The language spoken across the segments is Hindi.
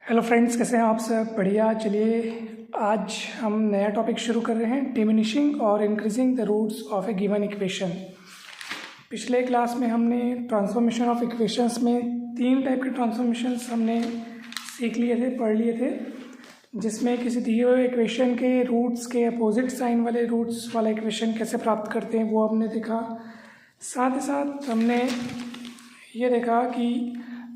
हेलो फ्रेंड्स, कैसे हैं आप सब? बढ़िया। चलिए आज हम नया टॉपिक शुरू कर रहे हैं, डिमिनिशिंग और increasing the roots of a given equation. पिछले क्लास में हमने ट्रांसफॉर्मेशन ऑफ इक्वेशंस में 3 टाइप के ट्रांसफॉर्मेशंस हमने सीख लिए थे, पढ़ लिए थे, जिसमें किसी दिए हुए इक्वेशन के रूट्स के अपोजिट साइन वाले रूट्स वाला इक्वेशन कैसे प्राप्त करते हैं वो हमने देखा। साथ ही साथ हमने ये देखा कि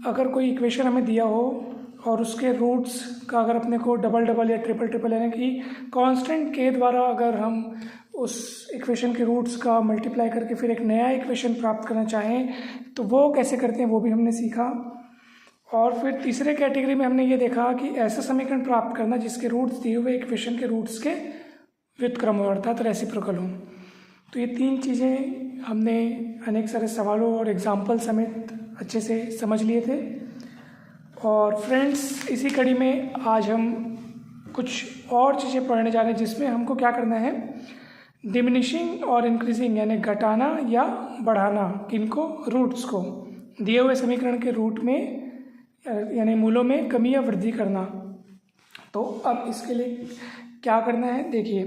अगर कोई इक्वेशन हमें दिया हो और उसके रूट्स का अगर अपने को डबल डबल या ट्रिपल ट्रिपल यानी कि कांस्टेंट के द्वारा अगर हम उस इक्वेशन के रूट्स का मल्टीप्लाई करके फिर एक नया इक्वेशन प्राप्त करना चाहें तो वो कैसे करते हैं वो भी हमने सीखा। और फिर तीसरे कैटेगरी में हमने ये देखा कि ऐसा समीकरण प्राप्त करना जिसके रूट्स दिए हुए इक्वेशन के रूट्स के व्युत्क्रम हो अर्थात रेसिप्रोकल हो। तो ये 3 चीज़ें हमने अनेक सारे सवालों और एग्जाम्पल समेत अच्छे से समझ लिए थे। और फ्रेंड्स, इसी कड़ी में आज हम कुछ और चीज़ें पढ़ने जा रहे हैं जिसमें हमको क्या करना है, डिमिनिशिंग और इंक्रीजिंग यानी घटाना या बढ़ाना किनको, रूट्स को, दिए हुए समीकरण के रूट में यानी मूलों में कमी या वृद्धि करना। तो अब इसके लिए क्या करना है, देखिए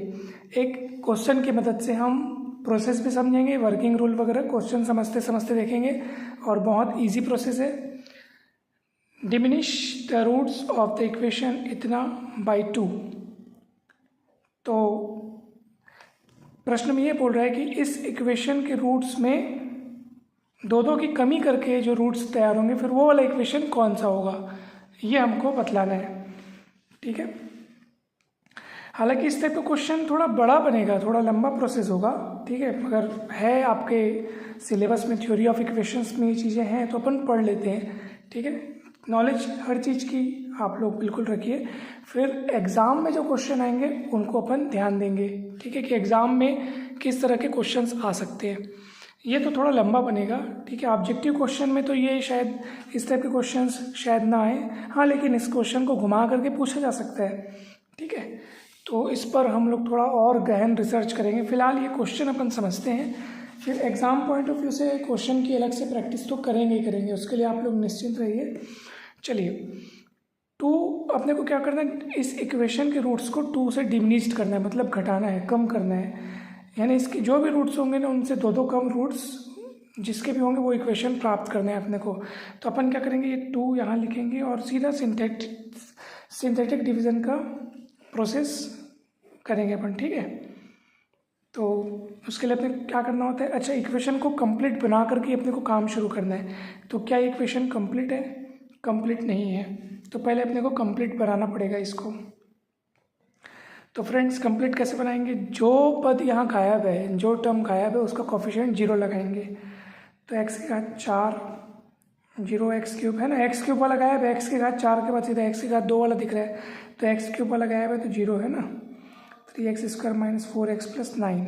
एक क्वेश्चन की मदद से हम प्रोसेस भी समझेंगे, वर्किंग रूल वगैरह क्वेश्चन समझते समझते देखेंगे और बहुत इजी प्रोसेस है। Diminish the roots of the equation इतना बाई 2। तो प्रश्न में ये बोल रहा है कि इस इक्वेशन के रूट्स में दो की कमी करके जो रूट्स तैयार होंगे फिर वो वाला इक्वेशन कौन सा होगा, ये हमको बतलाना है। ठीक है, हालांकि इस टाइप का क्वेश्चन थोड़ा बड़ा बनेगा, थोड़ा लंबा प्रोसेस होगा। ठीक है, मगर है आपके सिलेबस में, थ्योरी ऑफ इक्वेशंस में ये चीज़ें हैं तो अपन पढ़ लेते हैं। ठीक है, नॉलेज हर चीज़ की आप लोग बिल्कुल रखिए, फिर एग्ज़ाम में जो क्वेश्चन आएंगे उनको अपन ध्यान देंगे। ठीक है, कि एग्ज़ाम में किस तरह के क्वेश्चंस आ सकते हैं। ये तो थोड़ा लंबा बनेगा। ठीक है, ऑब्जेक्टिव क्वेश्चन में तो ये शायद इस टाइप के क्वेश्चंस शायद ना आए, हाँ, लेकिन इस क्वेश्चन को घुमा करके पूछा जा सकता है। ठीक है, तो इस पर हम लोग थोड़ा और गहन रिसर्च करेंगे। फिलहाल ये क्वेश्चन अपन समझते हैं, फिर एग्ज़ाम पॉइंट ऑफ व्यू से क्वेश्चन की अलग से प्रैक्टिस तो करेंगे ही करेंगे, उसके लिए आप लोग निश्चिंत रहिए। चलिए, 2 अपने को क्या करना है, इस इक्वेशन के रूट्स को 2 से डिमिनिश्ड करना है, मतलब घटाना है, कम करना है। यानी इसके जो भी रूट्स होंगे ना उनसे 2 कम रूट्स जिसके भी होंगे वो इक्वेशन प्राप्त करना है अपने को। तो अपन क्या करेंगे, ये 2 यहाँ लिखेंगे और सीधा सिंथेटिक डिवीज़न का प्रोसेस करेंगे अपन। ठीक है, तो उसके लिए अपने क्या करना होता है, अच्छा इक्वेशन को कंप्लीट बना करके अपने को काम शुरू करना है। तो क्या इक्वेशन कंप्लीट है? कंप्लीट नहीं है, तो पहले अपने को कंप्लीट बनाना पड़ेगा इसको। तो फ्रेंड्स, कंप्लीट कैसे बनाएंगे, जो पद यहाँ गायब है, जो टर्म गायब है उसका कोफिशिएंट 0 लगाएंगे। तो x की घात 4 0 x³ है ना, x³ वाला गायब है, x की घात 4 के बाद सीधा x की घात 2 वाला दिख रहा है, तो x³ वाला गायब है तो 0 है ना, 3x² - 4x + 9।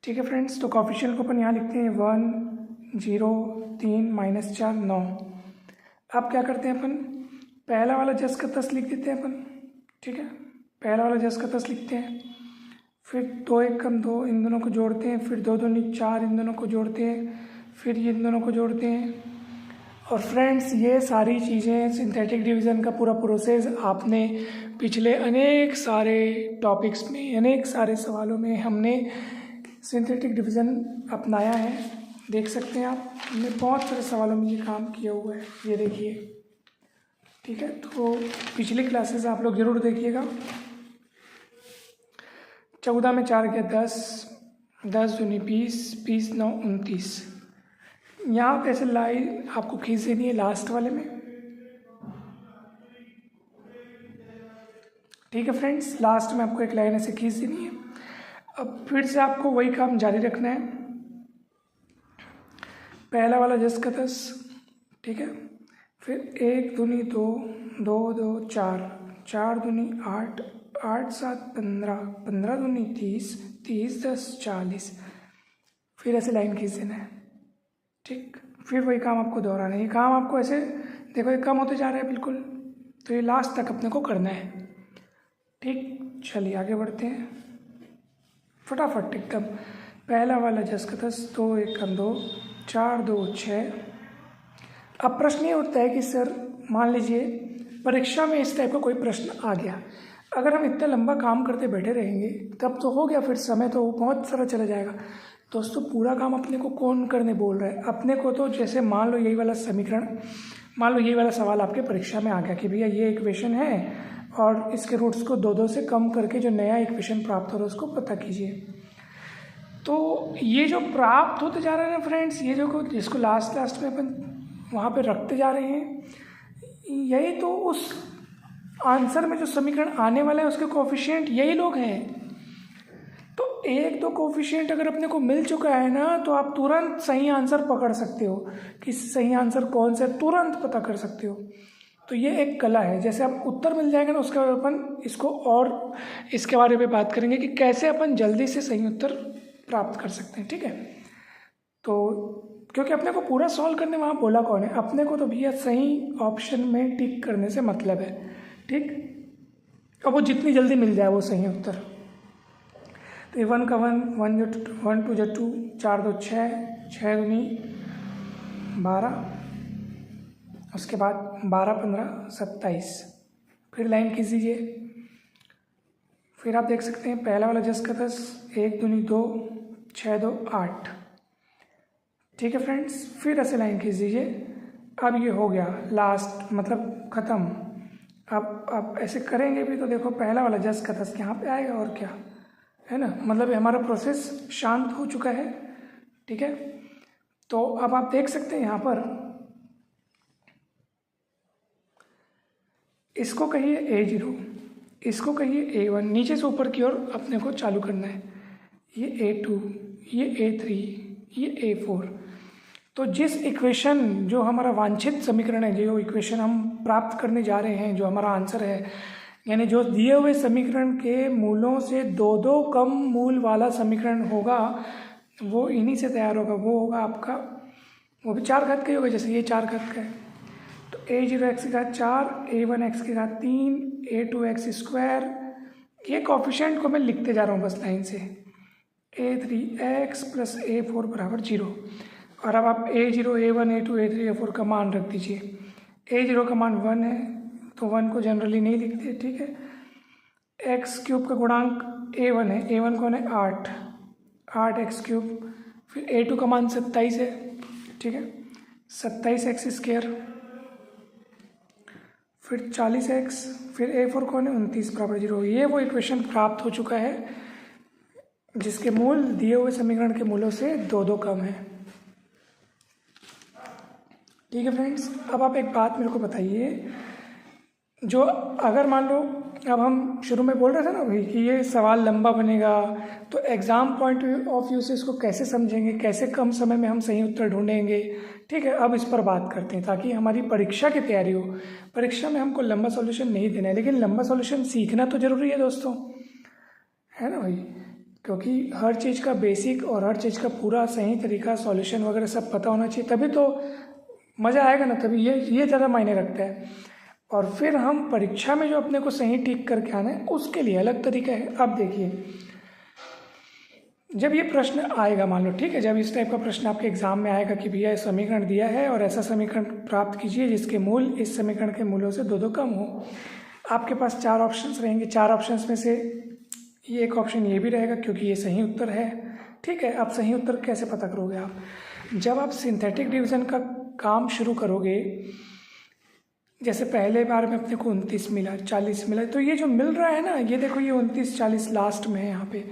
ठीक है फ्रेंड्स, तो कोफिशिएंट को अपन यहाँ लिखते हैं 1 0 3 -4 9। अब क्या करते हैं अपन, पहला वाला जस का तस लिख देते हैं अपन। ठीक है, पहला वाला जस का तस लिखते हैं, फिर 2 1 कम 2 इन दोनों को जोड़ते हैं, फिर 2 दूनी 4 इन दोनों को जोड़ते हैं, फिर ये इन दोनों को जोड़ते हैं। और फ्रेंड्स, ये सारी चीज़ें सिंथेटिक डिवीज़न का पूरा प्रोसेस आपने पिछले अनेक सारे टॉपिक्स में, अनेक सारे सवालों में हमने सिंथेटिक डिवीज़न अपनाया है। देख सकते हैं आप, हमने बहुत सारे सवालों में ये काम किया हुआ है, ये देखिए। ठीक है, तो पिछली क्लासेस आप लोग ज़रूर देखिएगा। 14 में 4 गया 10, 10 दूनी 20, 20 9 29। यहाँ पे ऐसे लाइन आपको खींच देनी है लास्ट वाले में। ठीक है फ्रेंड्स, लास्ट में आपको एक लाइन ऐसे खींच देनी है। अब फिर से आपको वही काम जारी रखना है, पहला वाला जस का तस। ठीक है, फिर 1 दूनी 2 2 2 4 4 दूनी 8 8 7 15 15 दूनी 30 30 10 40। फिर ऐसे लाइन खींच देना है। ठीक, फिर वही काम आपको दोहराना है। ये काम आपको ऐसे देखो, ये कम होते जा रहा है बिल्कुल, तो ये लास्ट तक अपने को करना है। ठीक, चलिए आगे बढ़ते हैं फटाफट एकदम। पहला वाला जस का तस 2 1 कम 2 4 2 6। अब प्रश्न ये उठता है कि सर मान लीजिए परीक्षा में इस टाइप का कोई प्रश्न आ गया, अगर हम इतना लंबा काम करते बैठे रहेंगे तब तो हो गया, फिर समय तो बहुत सारा चला जाएगा। दोस्तों पूरा काम अपने को कौन करने बोल रहा है? अपने को तो जैसे मान लो यही वाला समीकरण, मान लो यही वाला सवाल आपके परीक्षा में आ गया कि भैया ये इक्वेशन है और इसके रूट्स को 2-2 से कम करके जो नया इक्वेशन प्राप्त हो रहा है उसको पता कीजिए। तो ये जो प्राप्त होते जा रहे हैं ना फ्रेंड्स, ये जो जिसको लास्ट में अपन वहाँ पे रखते जा रहे हैं, यही तो उस आंसर में जो समीकरण आने वाला है उसके कोफिशिएंट यही लोग हैं। तो 1-2 कोफिशिएंट अगर अपने को मिल चुका है ना तो आप तुरंत सही आंसर पकड़ सकते हो कि सही आंसर कौन सा है, तुरंत पता कर सकते हो। तो ये एक कला है। जैसे आप उत्तर मिल जाएगा ना उसके बाद अपन इसको और इसके बारे में बात करेंगे कि कैसे अपन जल्दी से सही उत्तर प्राप्त कर सकते हैं, ठीक है। तो क्योंकि अपने को पूरा सॉल्व करने वहाँ बोला कौन है, अपने को तो भैया सही ऑप्शन में टिक करने से मतलब है, ठीक। अब वो जितनी जल्दी मिल जाए वो सही उत्तर। तो 1 का 1, 1 2 जा 2, 4 2 6, 6 दूनी 12, उसके बाद 12 15 27। फिर लाइन खींचिए, फिर आप देख सकते हैं पहला वाला 10 का 10, 1 दूनी 2, 6 2 8, ठीक है फ्रेंड्स। फिर ऐसे लाइन खींच दीजिए। अब ये हो गया लास्ट, मतलब ख़त्म। अब ऐसे करेंगे भी तो देखो पहला वाला 10 का 10 यहाँ पे आएगा और क्या है ना, मतलब हमारा प्रोसेस शांत हो चुका है, ठीक है। तो अब आप देख सकते हैं यहाँ पर, इसको कहिए A0, इसको कहिए A1, नीचे से ऊपर की ओर अपने को चालू करना है। ये A2, ये A3, ये A4। तो जिस इक्वेशन, जो हमारा वांछित समीकरण है, जो इक्वेशन हम प्राप्त करने जा रहे हैं, जो हमारा आंसर है, यानी जो दिए हुए समीकरण के मूलों से 2-2 कम मूल वाला समीकरण होगा, वो इन्हीं से तैयार होगा। वो होगा आपका, वो भी 4 घात का ही होगा, जैसे ये 4 घात का है। तो A0 x की घात 4, A1 x की घात 3, A2 x स्क्वायर, ये कोफिशिएंट को मैं लिखते जा रहा हूँ बस लाइन से, A3 x प्लस A4 बराबर 0। और अब आप A0, A1, A2, A3, A4 का मान रख दीजिए। A0 का मान 1 है तो 1 को जनरली नहीं लिखते, ठीक है। एक्स क्यूब का गुणांक A1 है, A1 कौन है 8 एक्स क्यूब। फिर A2 का मान 27 है, ठीक है, 27 एक्स स्क्वायर। फिर 40 एक्स, फिर A4 कौन है 29 बराबर 0। ये वो इक्वेशन प्राप्त हो चुका है जिसके मूल दिए हुए समीकरण के मूलों से 2-2 कम है, ठीक है फ्रेंड्स। अब आप एक बात मेरे को बताइए, जो अगर मान लो, अब हम शुरू में बोल रहे थे ना भाई कि ये सवाल लंबा बनेगा, तो एग्ज़ाम पॉइंट ऑफ व्यू से इसको कैसे समझेंगे, कैसे कम समय में हम सही उत्तर ढूंढेंगे, ठीक है। अब इस पर बात करते हैं ताकि हमारी परीक्षा की तैयारी हो। परीक्षा में हमको लंबा सॉल्यूशन नहीं देना है, लेकिन लंबा सॉल्यूशन सीखना तो ज़रूरी है दोस्तों, है ना भाई, क्योंकि हर चीज़ का बेसिक और हर चीज़ का पूरा सही तरीका, सॉल्यूशन वगैरह सब पता होना चाहिए, तभी तो मज़ा आएगा ना, तभी ये ज़्यादा मायने रखता है। और फिर हम परीक्षा में जो अपने को सही टिक करके आना है उसके लिए अलग तरीका है। अब देखिए, जब ये प्रश्न आएगा, मान लो, ठीक है, जब इस टाइप का प्रश्न आपके एग्जाम में आएगा कि भैया समीकरण दिया है और ऐसा समीकरण प्राप्त कीजिए जिसके मूल इस समीकरण के मूलों से 2-2 कम हो, आपके पास 4 ऑप्शंस रहेंगे। 4 ऑप्शंस में से ये एक ऑप्शन ये भी रहेगा क्योंकि ये सही उत्तर है, ठीक है। अब सही उत्तर कैसे पता करोगे आप? जब आप सिंथेटिक डिवीज़न का काम शुरू करोगे, जैसे पहले बार में अपने को 29 मिला, 40 मिला, तो ये जो मिल रहा है ना, ये देखो ये 29 40 लास्ट में है यहाँ पे,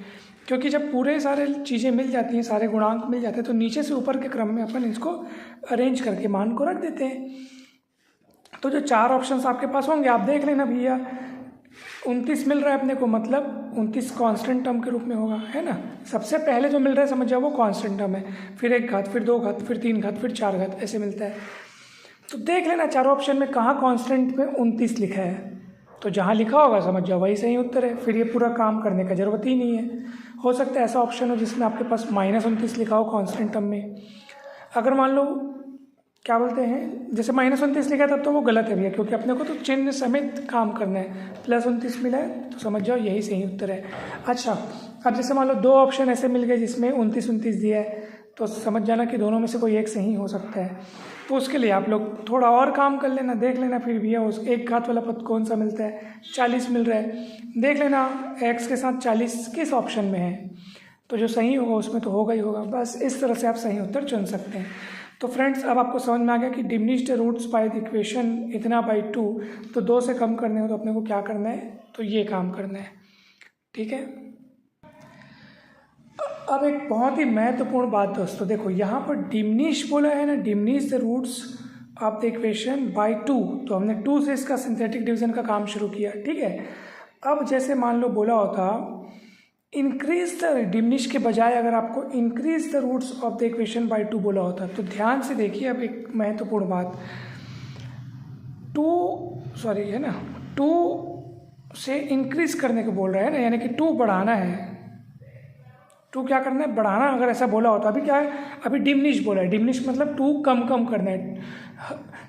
क्योंकि जब पूरे सारे चीज़ें मिल जाती हैं, सारे गुणांक मिल जाते हैं, तो नीचे से ऊपर के क्रम में अपन इसको अरेंज करके मान को रख देते हैं। तो जो 4 ऑप्शंस आपके पास होंगे, आप देख लेना भैया, 29 मिल रहा है अपने को, मतलब 29 कांस्टेंट टर्म के रूप में होगा, है ना। सबसे पहले जो मिल रहा है समझ जाओ वो कांस्टेंट टर्म है, फिर 1 घात, फिर 2 घात, फिर 3 घात, फिर 4 घात, ऐसे मिलता है। तो देख लेना 4 ऑप्शन में कहाँ कांस्टेंट में 29 लिखा है, तो जहाँ लिखा होगा समझ जाओ वही सही उत्तर है, फिर ये पूरा काम करने का ज़रूरत ही नहीं है। हो सकता है ऐसा ऑप्शन हो जिसमें आपके पास -29 लिखा हो कांस्टेंट टर्म में। अगर मान लो क्या बोलते हैं, जैसे -29 लिखा है तब तो वो गलत है भैया, क्योंकि अपने को तो चिन्ह समेत काम करना है। +29 मिला है तो समझ जाओ यही सही उत्तर है। अच्छा, अब जैसे मान लो 2 ऑप्शन ऐसे मिल गए जिसमें 29 दिया है, तो समझ जाना कि दोनों में से कोई एक सही हो सकता है। तो उसके लिए आप लोग थोड़ा और काम कर लेना, देख लेना फिर भी उस एक घात वाला पद कौन सा मिलता है, 40 मिल रहा है, देख लेना x के साथ 40 किस ऑप्शन में है, तो जो सही होगा उसमें तो होगा ही होगा। बस इस तरह से आप सही उत्तर चुन सकते हैं। तो फ्रेंड्स अब आपको समझ में आ गया कि diminished roots by the equation इतना बाई 2, तो 2 से कम करने हो तो अपने को क्या करना है, तो ये काम करना है। ठीक है, अब एक बहुत ही महत्वपूर्ण बात दोस्तों, देखो यहाँ पर डिमिनिश बोला है ना, diminish the roots of the equation by 2, तो हमने 2 से इसका सिंथेटिक डिवीजन का काम शुरू किया। ठीक है, अब जैसे मान लो बोला होता इंक्रीज द, डिमिनिश के बजाय अगर आपको increase the roots of the equation by 2 बोला होता, तो ध्यान से देखिए अब एक महत्वपूर्ण बात, 2 है ना, 2 से इंक्रीज करने को बोल रहा है ना, यानी कि 2 बढ़ाना है, 2 क्या करना है, बढ़ाना। अगर ऐसा बोला होता, अभी क्या है, अभी डिमिनिश बोला है, डिमिनिश मतलब 2 कम करना है,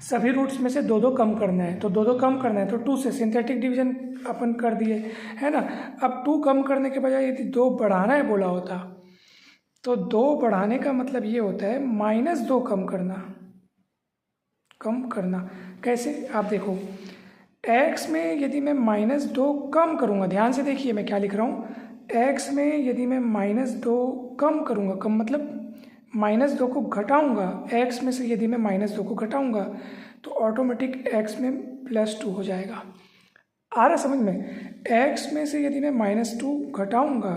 सभी रूट्स में से 2 कम करना है, तो 2 कम करना है, तो 2 से सिंथेटिक डिवीजन अपन कर दिए, है ना। अब 2 कम करने के बजाय यदि 2 बढ़ाना है बोला होता, तो 2 बढ़ाने का मतलब ये होता है -2 कम करना। कैसे, आप देखो x में यदि मैं -2 कम करूँगा, ध्यान से देखिए मैं क्या लिख रहा हूँ, x में यदि मैं -2 कम करूँगा, कम मतलब -2 को घटाऊँगा, x में से यदि मैं -2 को घटाऊँगा तो ऑटोमेटिक x में +2 हो जाएगा। आ रहा समझ में, x में से यदि मैं -2 घटाऊँगा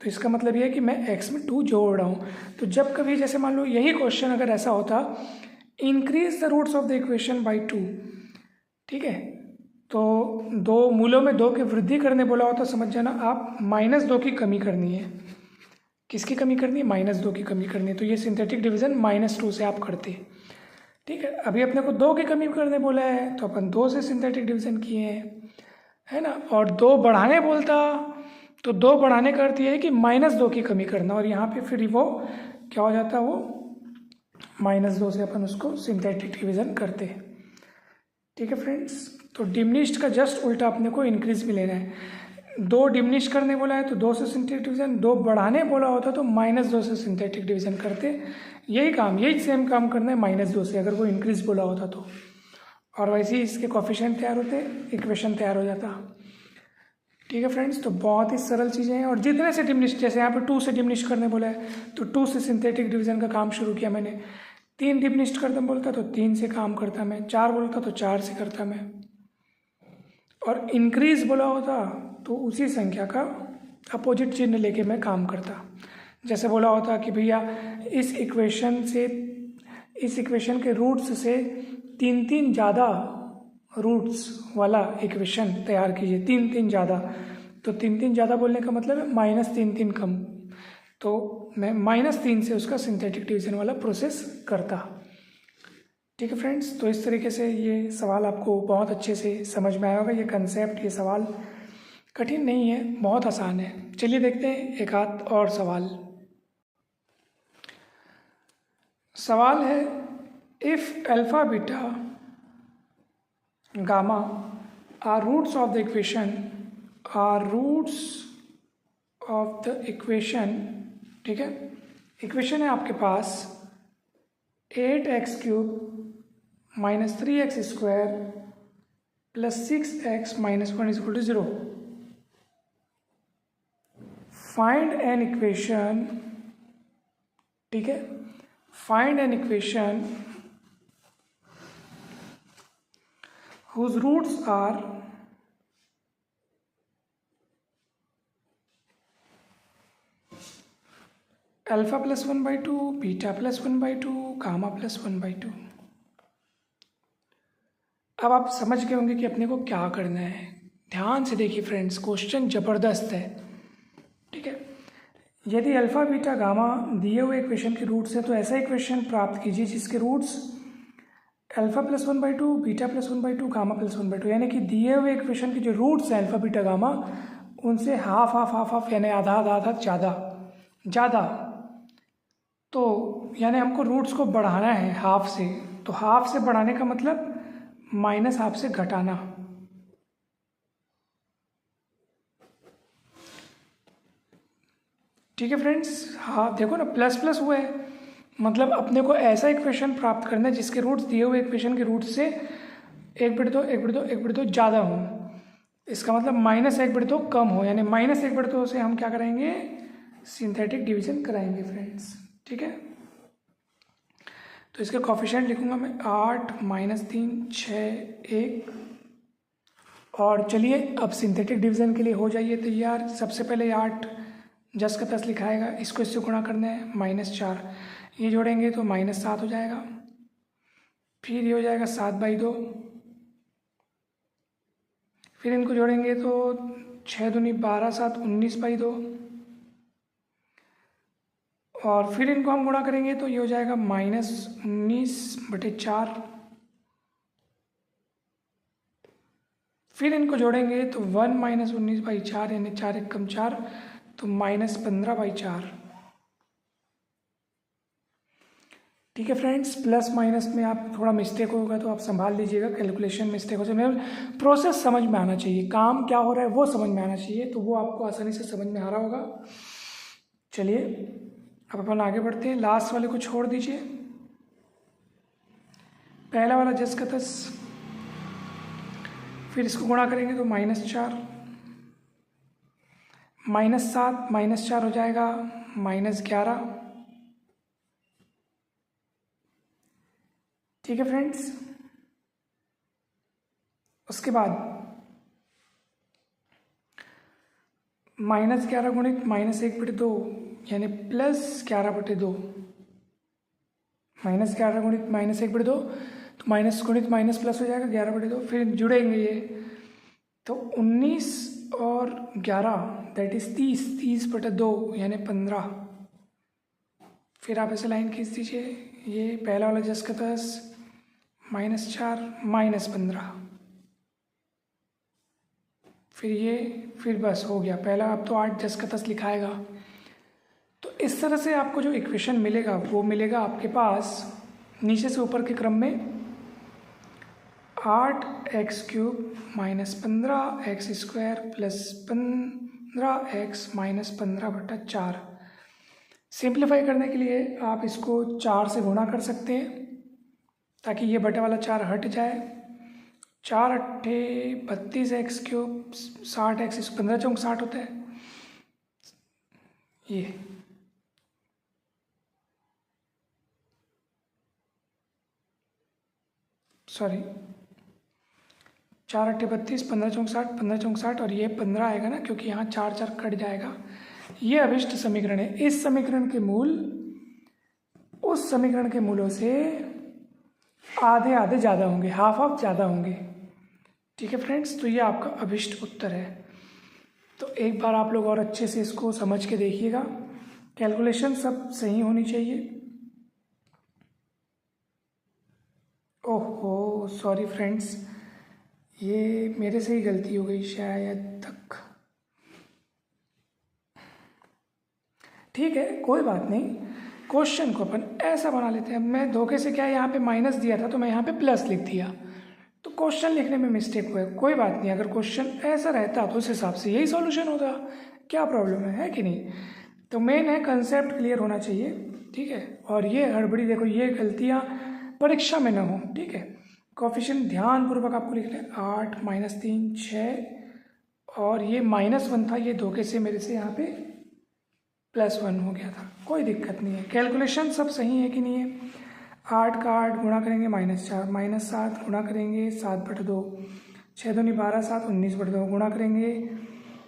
तो इसका मतलब ये है कि मैं x में 2 जोड़ रहा हूँ। तो जब कभी जैसे मान लो यही क्वेश्चन अगर ऐसा होता increase the roots of the equation by 2, ठीक है, तो 2 मूलों में 2 की वृद्धि करने बोला हो तो समझ जाना आप -2 की कमी करनी है। किसकी कमी करनी है, -2 की कमी करनी है, तो ये सिंथेटिक डिवीजन -2 से आप करते। ठीक है, अभी अपने को 2 की कमी करने बोला है तो अपन 2 से सिंथेटिक डिवीजन किए हैं, है ना। और 2 बढ़ाने बोलता तो 2 बढ़ाने का अर्थ ये है कि -2 की कमी करना, और यहाँ पे फिर वो क्या हो जाता है, वो -2 से अपन उसको सिंथेटिक डिवीजन करते। ठीक है फ्रेंड्स, तो डिमिनिश्ड का जस्ट उल्टा अपने को इंक्रीज में लेना है। 2 डिमिनिश करने बोला है तो 2 से सिंथेटिक डिवीजन, 2 बढ़ाने बोला होता तो -2 से सिंथेटिक डिवीजन करते। यही सेम काम करना है -2 से, अगर वो इंक्रीज बोला होता तो, और वैसे ही इसके कोफिशिएंट तैयार होते, इक्वेशन तैयार हो जाता। ठीक है फ्रेंड्स, तो बहुत ही सरल चीज़ें हैं। और जितने से डिमिनिश, जैसे यहाँ पर 2 से डिमिनिश करने बोला है तो 2 से सिंथेटिक डिवीजन का काम शुरू किया मैंने। 3 डिमिनिश करता बोलता तो 3 से काम करता मैं, 4 बोलता तो 4 से करता मैं, और इंक्रीज बोला होता तो उसी संख्या का अपोजिट चिन्ह लेके मैं काम करता। जैसे बोला होता कि भैया इस इक्वेशन के रूट्स से 3 ज़्यादा रूट्स वाला इक्वेशन तैयार कीजिए, 3 ज़्यादा, तो 3 ज़्यादा बोलने का मतलब है -3 कम, तो मैं -3 से उसका सिंथेटिक डिवीजन वाला प्रोसेस करता। ठीक है फ्रेंड्स, तो इस तरीके से ये सवाल आपको बहुत अच्छे से समझ में आया होगा। ये कंसेप्ट, ये सवाल कठिन नहीं है, बहुत आसान है। चलिए देखते हैं एक आध और सवाल है, if alpha beta gamma are roots of the equation, ठीक है, इक्वेशन है आपके पास 8x³ -3x² + 6x - 1 = 0। Find an equation, ठीक है, find an equation whose roots are alpha + 1/2, beta + 1/2, gamma + 1/2। अब आप समझ गए होंगे कि अपने को क्या करना है। ध्यान से देखिए फ्रेंड्स, क्वेश्चन ज़बरदस्त है। ठीक है, यदि अल्फा बीटा गामा दिए हुए इक्वेशन के रूट्स है तो ऐसा इक्वेशन प्राप्त कीजिए जिसके रूट्स अल्फा + 1/2, बीटा + 1/2, गामा + 1/2, यानी कि दिए हुए इक्वेशन के जो रूट्स हैं अल्फा बीटा गामा, उनसे हाफ यानी आधा ज़्यादा। तो यानी हमको रूट्स को बढ़ाना है हाफ से, तो हाफ से बढ़ाने का मतलब -हाफ से घटाना। ठीक है फ्रेंड्स, हाँ देखो ना, प्लस हुआ है, मतलब अपने को ऐसा इक्वेशन प्राप्त करना है जिसके रूट्स दिए हुए इक्वेशन के रूट से 1/2 1/2 1/2 ज़्यादा हो। इसका मतलब -1/2 कम हो, यानी -1/2 से हम क्या करेंगे, सिंथेटिक डिवीजन कराएंगे फ्रेंड्स। ठीक है, तो इसके कोफिशिएंट लिखूंगा मैं 8 -3 6 1। और चलिए अब सिंथेटिक डिवीजन के लिए हो जाइए तैयार। सबसे पहले 8 10 का 10 लिखाएगा, इसको इससे गुणा करना है, -4 ये जोड़ेंगे तो -7 हो जाएगा। फिर ये हो जाएगा 7/2, फिर इनको जोड़ेंगे तो 6 दूनी 12 7 19/2, और फिर इनको हम गुणा करेंगे तो ये हो जाएगा -19/4। फिर इनको जोड़ेंगे तो 1 -19/4 यानी 4 एकम 4, तो -15/4। ठीक है फ्रेंड्स, प्लस माइनस में आप थोड़ा मिस्टेक होगा तो आप संभाल लीजिएगा, कैलकुलेशन मिस्टेक हो जाए, प्रोसेस समझ में आना चाहिए, काम क्या हो रहा है वो समझ में आना चाहिए, तो वो आपको आसानी से समझ में आ रहा होगा। चलिए अब अपन आगे बढ़ते हैं, लास्ट वाले को छोड़ दीजिए। पहला वाला 10 का 10, फिर इसको गुणा करेंगे तो -4 -7 -4 हो जाएगा -11। ठीक है फ्रेंड्स, उसके बाद -11 गुणित -1/2 यानी +11/2, -11 गुणित -1/2 तो माइनस गुणित माइनस प्लस हो जाएगा 11/2। फिर जुड़ेंगे ये तो 19 और 11 दैट इज 30/2 यानी 15। फिर आप ऐसे लाइन खींच दीजिए, ये पहला वाला 10 का 10 -4 -15, फिर ये, फिर बस हो गया पहला। अब तो 8 10 का 10 लिखाएगा। तो इस तरह से आपको जो इक्वेशन मिलेगा वो मिलेगा आपके पास नीचे से ऊपर के क्रम में 8x³ -15x² +15x -15/4। सिंप्लीफाई करने के लिए आप इसको 4 से गुणा कर सकते हैं ताकि ये बटे वाला 4 हट जाए। 4 8 32x³ 60x 15 चौक 60 होता है। ये सॉरी 4 8 32 15 चौक 60 15 चौक 60 और ये 15 आएगा ना, क्योंकि यहाँ 4 4 कट जाएगा। ये अभिष्ट समीकरण है। इस समीकरण के मूल उस समीकरण के मूलों से आधे आधे ज़्यादा होंगे, हाफ हाफ ज़्यादा होंगे। ठीक है फ्रेंड्स, तो ये आपका अभिष्ट उत्तर है। तो एक बार आप लोग और अच्छे से इसको समझ के देखिएगा, कैलकुलेशन सब सही होनी चाहिए। ओहो सॉरी फ्रेंड्स, ये मेरे से ही गलती हो गई शायद तक। ठीक है कोई बात नहीं, क्वेश्चन को अपन ऐसा बना लेते हैं। मैं धोखे से क्या यहाँ पे माइनस दिया था तो मैं यहाँ पे प्लस लिख दिया, तो क्वेश्चन लिखने में मिस्टेक हुआ है। कोई बात नहीं, अगर क्वेश्चन ऐसा रहता तो उस हिसाब से यही सॉल्यूशन होता, क्या प्रॉब्लम है कि नहीं। तो मेन है कंसेप्ट क्लियर होना चाहिए। ठीक है, और ये हड़बड़ी देखो, ये गलतियाँ परीक्षा में ना हो। ठीक है, कोफिशिएंट ध्यानपूर्वक आपको लिखना है। 8 -3 6 और ये -1 था, ये धोखे से मेरे से यहाँ पे +1 हो गया था। कोई दिक्कत नहीं है, कैलकुलेशन सब सही है कि नहीं है। 8 का 8 गुणा करेंगे -4 -7 गुणा करेंगे 7/2 6 दूनी 12 7 19/2 गुणा करेंगे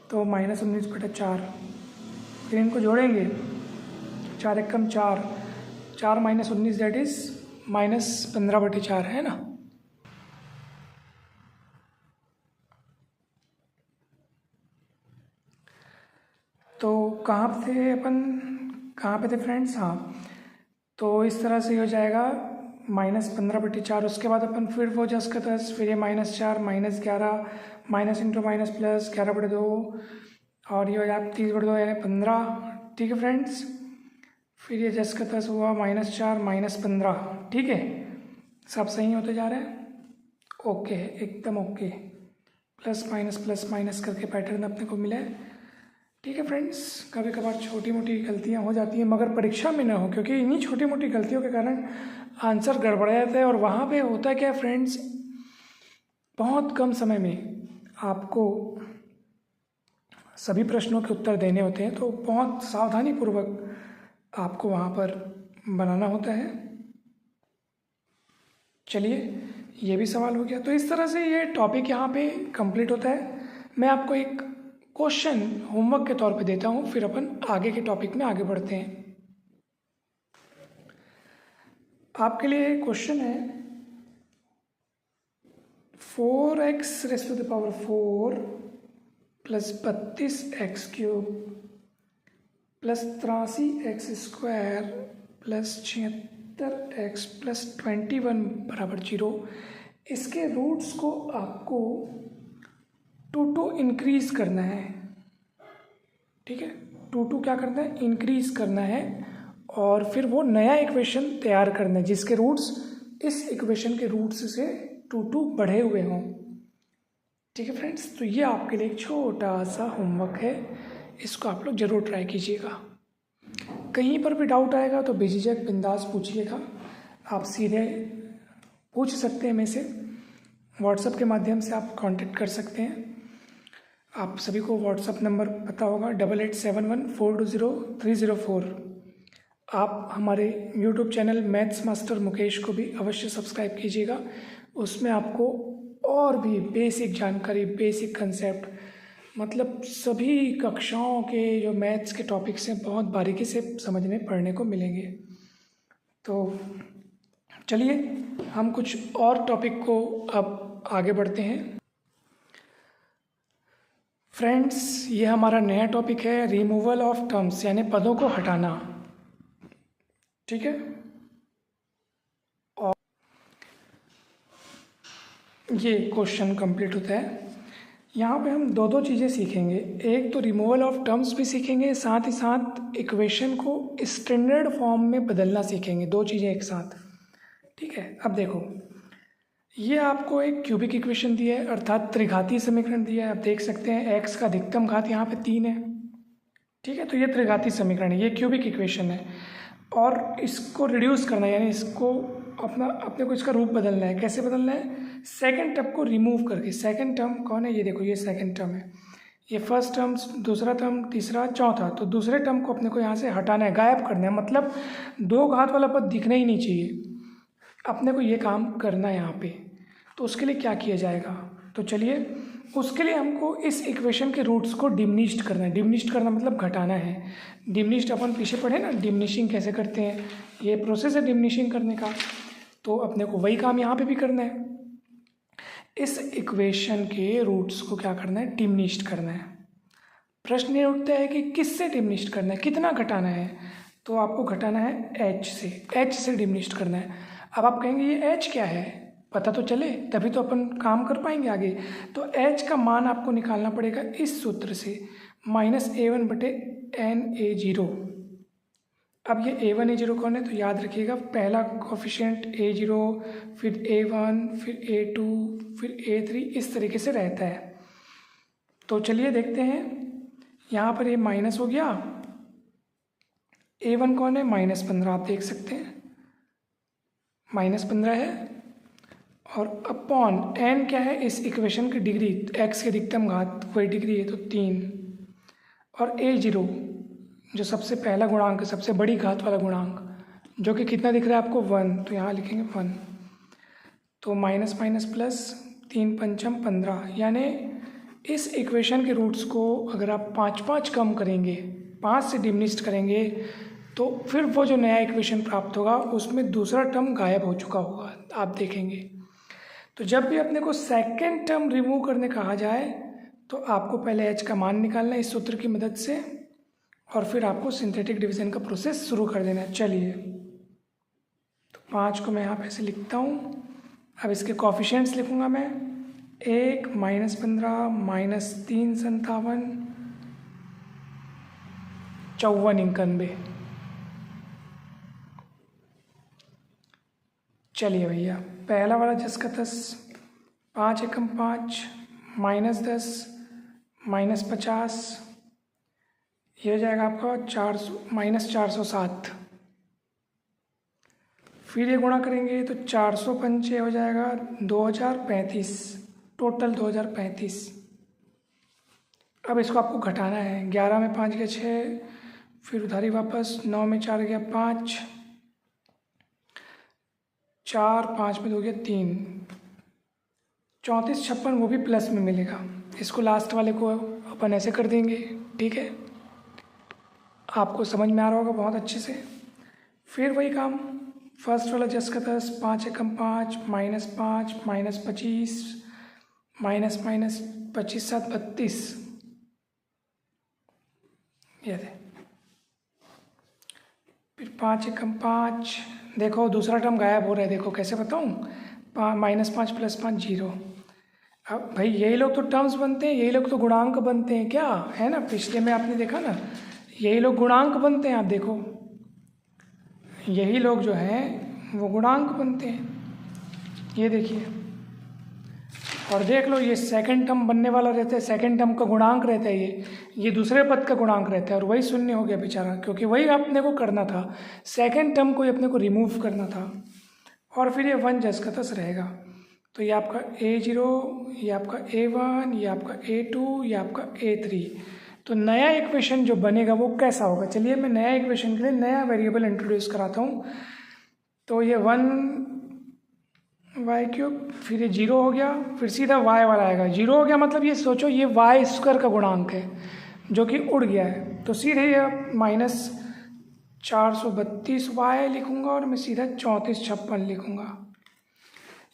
तो -19/4। फिर इनको जोड़ेंगे 4 एकम 4 4 -19 दैट इज -15/4 है ना। तो कहाँ थे अपन, कहाँ पे थे फ्रेंड्स। हाँ, तो इस तरह से हो जाएगा -15/4। उसके बाद अपन फिर वो 10 का 10, फिर ये -4 -11 माइनस इंटू माइनस प्लस 11/2 और ये हो जाए 30/2 यानी 15। ठीक है फ्रेंड्स, फिर ये 10 का 10 हुआ -4 -15। ठीक है, सब सही होते जा रहे हैं। ओके एकदम ओके, प्लस माइनस करके पैटर्न अपने को मिला है। ठीक है फ्रेंड्स, कभी कभार छोटी मोटी गलतियां हो जाती हैं, मगर परीक्षा में ना हो, क्योंकि इन्हीं छोटी मोटी गलतियों के कारण आंसर गड़बड़ा जाता है। और वहाँ पे होता है क्या फ्रेंड्स, बहुत कम समय में आपको सभी प्रश्नों के उत्तर देने होते हैं, तो बहुत सावधानीपूर्वक आपको वहाँ पर बनाना होता है। चलिए, ये भी सवाल हो गया। तो इस तरह से ये टॉपिक यहाँ पे कंप्लीट होता है। मैं आपको एक क्वेश्चन होमवर्क के तौर पे देता हूँ, फिर अपन आगे के टॉपिक में आगे बढ़ते हैं। आपके लिए क्वेश्चन है 4x⁴ plus 32x³ plus 83x² plus 76x plus 21 बराबर 0। इसके रूट्स को आपको टू इंक्रीज करना है। ठीक है, टू क्या करना है, इंक्रीज करना है, और फिर वो नया इक्वेशन तैयार करना है जिसके रूट्स इस इक्वेशन के रूट्स से टू बढ़े हुए हों। ठीक है फ्रेंड्स, तो ये आपके लिए एक छोटा सा होमवर्क है, इसको आप लोग ज़रूर ट्राई कीजिएगा। कहीं पर भी डाउट आएगा तो बेझिझक बिंदास पूछिएगा। आप सीधे पूछ सकते हैं, में से व्हाट्सएप के माध्यम से आप कांटेक्ट कर सकते हैं। आप सभी को व्हाट्सएप नंबर पता होगा 8871420304। आप हमारे YouTube channel maths master Mukesh को भी अवश्य सब्सक्राइब कीजिएगा। उसमें आपको और भी बेसिक जानकारी, बेसिक कंसेप्ट, मतलब सभी कक्षाओं के जो मैथ्स के टॉपिक्स हैं बहुत बारीकी से समझने पढ़ने को मिलेंगे। तो चलिए हम कुछ और टॉपिक को अब आगे बढ़ते हैं। फ्रेंड्स, ये हमारा नया टॉपिक है रिमूवल ऑफ टर्म्स, यानी पदों को हटाना। ठीक है, और ये क्वेश्चन कंप्लीट होता है। यहाँ पे हम दो चीज़ें सीखेंगे, एक तो रिमूवल ऑफ टर्म्स भी सीखेंगे, साथ ही साथ इक्वेशन को स्टैंडर्ड फॉर्म में बदलना सीखेंगे, दो चीज़ें एक साथ। ठीक है, अब देखो, ये आपको एक क्यूबिक इक्वेशन दिया है, अर्थात त्रिघातीय समीकरण दिया है। आप देख सकते हैं x का अधिकतम घात यहाँ पे 3 है। ठीक है, तो ये त्रिघातीय समीकरण है, ये क्यूबिक इक्वेशन है, और इसको रिड्यूस करना है, यानी इसको अपने को इसका रूप बदलना है। कैसे बदलना है, सेकंड टर्म को रिमूव करके। सेकंड टर्म कौन है, ये देखो, ये सेकंड टर्म है, ये फर्स्ट टर्म, दूसरा टर्म, तीसरा, चौथा। तो दूसरे टर्म को अपने को यहाँ से हटाना है, गायब करना है, मतलब दो घात वाला पद दिखना ही नहीं चाहिए। अपने को ये काम करना है यहाँ पे। तो उसके लिए क्या किया जाएगा, तो चलिए, उसके लिए हमको इस इक्वेशन के रूट्स को डिमिनिश्ड करना है। डिमिनिश्ड करना मतलब घटाना है। डिमिनिश्ड अपन पीछे पढ़े ना, डिमिनिशिंग कैसे करते हैं, ये प्रोसेस है डिमिनिशिंग करने का। तो अपने को वही काम यहाँ पे भी करना है। इस इक्वेशन के रूट्स को क्या करना है, डिमिनिश्ड करना है। प्रश्न ये उठता है कि किससे डिमिनिश्ड करना है, कितना घटाना है, तो आपको घटाना है h से। h से डिमिनिश्ड करना है। अब आप कहेंगे ये h क्या है, पता तो चले तभी तो अपन काम कर पाएंगे आगे। तो h का मान आपको निकालना पड़ेगा इस सूत्र से, -a1/n_a0। अब ये a1 a0 कौन है, तो याद रखिएगा, पहला कोफिशिएंट a0, फिर a1, फिर a2, फिर a3, इस तरीके से रहता है। तो चलिए देखते हैं, यहाँ पर ये माइनस हो गया, a1 कौन है, -15, आप देख सकते हैं -15 है, और अपॉन n क्या है, इस इक्वेशन की डिग्री, x के अधिकतम घात वही डिग्री है, तो 3, और a0 जो सबसे पहला गुणांक है, सबसे बड़ी घात वाला गुणांक, जो कि कितना दिख रहा है आपको, 1, तो यहाँ लिखेंगे 1। तो माइनस माइनस प्लस, 3 पंचम 15, यानी इस इक्वेशन के रूट्स को अगर आप 5 कम करेंगे, 5 से डिमिनिश्ड करेंगे, तो फिर वो जो नया इक्वेशन प्राप्त होगा उसमें दूसरा टर्म गायब हो चुका होगा, आप देखेंगे। तो जब भी अपने को सेकंड टर्म रिमूव करने कहा जाए तो आपको पहले h का मान निकालना है इस सूत्र की मदद से, और फिर आपको सिंथेटिक डिवीजन का प्रोसेस शुरू कर देना है। चलिए, तो 5 को मैं यहाँ पे ऐसे लिखता हूँ। अब इसके कोफिशिएंट्स लिखूँगा मैं, 1, -15, -357, 5491। चलिए भैया, पहला वाला 10 का 10, 5 एकम 5, -10, -50, ये हो जाएगा आपका 400 - 407। फिर ये गुणा करेंगे तो 405 हो जाएगा 2035, टोटल 2035। अब इसको आपको घटाना है। 11 में 5 गया 6, फिर उधारी वापस, 9 में 4 गया 5, 4, 5 में 2 गया 3, 3456 वो भी प्लस में मिलेगा। इसको लास्ट वाले को अपन ऐसे कर देंगे, ठीक है। आपको समझ में आ रहा होगा बहुत अच्छे से। फिर वही काम, फर्स्ट वाला 10 का 10, 5 एकम 5, -5, -25, -25 7 32, ये थे। फिर 5 एकम 5, देखो दूसरा टर्म गायब हो रहा है, देखो कैसे बताऊँ, -5 + 5 0। अब भाई यही लोग तो टर्म्स बनते हैं, यही लोग तो गुणांक बनते हैं क्या, है ना। पिछले में आपने देखा ना, यही लोग गुणांक बनते हैं। आप देखो यही लोग जो हैं वो गुणांक बनते हैं, ये देखिए। और देख लो ये सेकंड टर्म बनने वाला रहता है, सेकंड टर्म का गुणांक रहता है, ये दूसरे पद का गुणांक रहता है। और वही शून्य हो गया बेचारा, क्योंकि वही अपने को करना था, सेकंड टर्म को ही अपने को रिमूव करना था। और फिर ये 1 जस का तस रहेगा। तो ये आपका A0, ये आपका A1, ये आपका A2, ये आपका A3। तो नया इक्वेशन जो बनेगा वो कैसा होगा, चलिए मैं नया इक्वेशन के लिए नया वेरिएबल इंट्रोड्यूस कराता हूँ। तो ये 1y3, फिर ये 0 हो गया, फिर सीधा y वाला आएगा। 0 हो गया मतलब ये सोचो ये y² का गुणांक है जो कि उड़ गया है। तो सीधे ये -432y लिखूँगा और मैं सीधा 3456 लिखूँगा।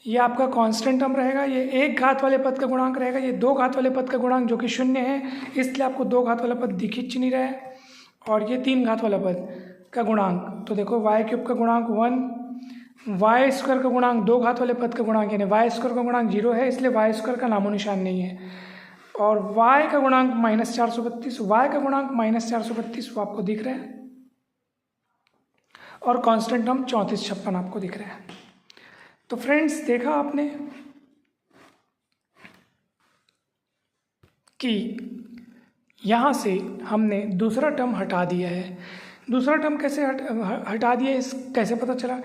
ये आपका कांस्टेंट टर्म रहेगा, ये एक घात वाले पद का गुणांक रहेगा, ये दो घात वाले पद का गुणांक जो कि 0 है, इसलिए आपको दो घात वाला पद दिख ही नहीं रहा है। और ये 3 घात वाला पद का गुणांक, तो देखो y³ का गुणांक 1, y² का गुणांक 2 घात वाले पद का गुणांक यानी y² का गुणांक 0 है, इसलिए y² का नामो निशान नहीं है। और y का गुणांक -432, y का गुणांक -432 वो आपको दिख रहा है। और कांस्टेंट टर्म 3456 आपको दिख रहा है। तो फ्रेंड्स देखा आपने कि यहाँ से हमने दूसरा टर्म हटा दिया है। दूसरा टर्म कैसे हटा दिया, इस कैसे पता चला,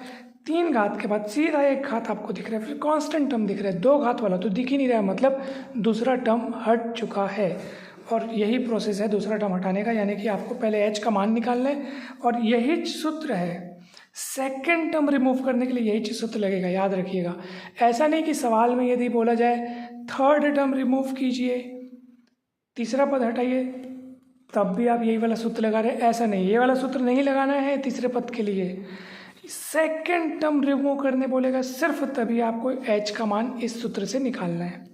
3 घात के बाद सीधा 1 घात आपको दिख रहा है, फिर कांस्टेंट टर्म दिख रहा है, 2 घात वाला तो दिख ही नहीं रहा है, मतलब दूसरा टर्म हट चुका है। और यही प्रोसेस है दूसरा टर्म हटाने का, यानी कि आपको पहले h का मान निकालना है और यही सूत्र है सेकेंड टर्म रिमूव करने के लिए, यही सूत्र लगेगा, याद रखिएगा। ऐसा नहीं कि सवाल में यदि बोला जाए थर्ड टर्म रिमूव कीजिए, तीसरा पद हटाइए, तब भी आप यही वाला सूत्र लगा रहे हैं, ऐसा नहीं, ये वाला सूत्र नहीं लगाना है तीसरे पद के लिए। सेकेंड टर्म रिमूव करने बोलेगा सिर्फ तभी आपको h का मान इस सूत्र से निकालना है।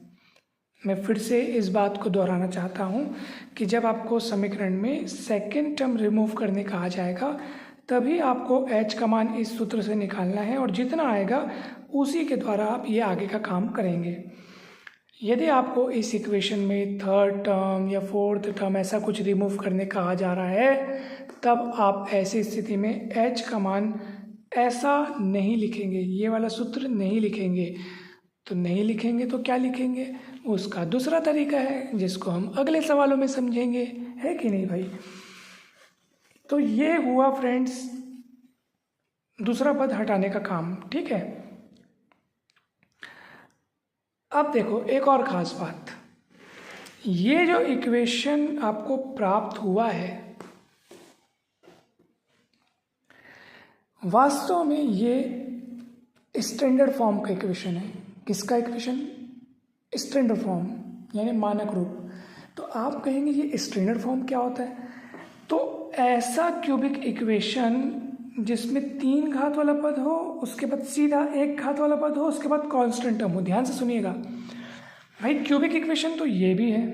मैं फिर से इस बात को दोहराना चाहता हूँ कि जब आपको समीकरण में सेकेंड टर्म रिमूव करने कहा जाएगा तभी आपको h का मान इस सूत्र से निकालना है, और जितना आएगा उसी के द्वारा आप ये आगे का काम करेंगे। यदि आपको इस इक्वेशन में थर्ड टर्म या फोर्थ टर्म ऐसा कुछ रिमूव करने कहा जा रहा है, तब आप ऐसी स्थिति में h का मान ऐसा नहीं लिखेंगे, ये वाला सूत्र नहीं लिखेंगे। तो नहीं लिखेंगे तो क्या लिखेंगे, उसका दूसरा तरीका है जिसको हम अगले सवालों में समझेंगे, है कि नहीं भाई। तो ये हुआ फ्रेंड्स दूसरा पद हटाने का काम, ठीक है। अब देखो एक और ख़ास बात, ये जो इक्वेशन आपको प्राप्त हुआ है वास्तव में ये स्टैंडर्ड फॉर्म का इक्वेशन है। किसका इक्वेशन, स्टैंडर्ड फॉर्म यानी मानक रूप। तो आप कहेंगे ये स्टैंडर्ड फॉर्म क्या होता है, तो ऐसा क्यूबिक इक्वेशन जिसमें 3 घात वाला पद हो, उसके बाद सीधा 1 घात वाला पद हो, उसके बाद कांस्टेंट टर्म हो। ध्यान से सुनिएगा भाई, क्यूबिक इक्वेशन तो ये भी है,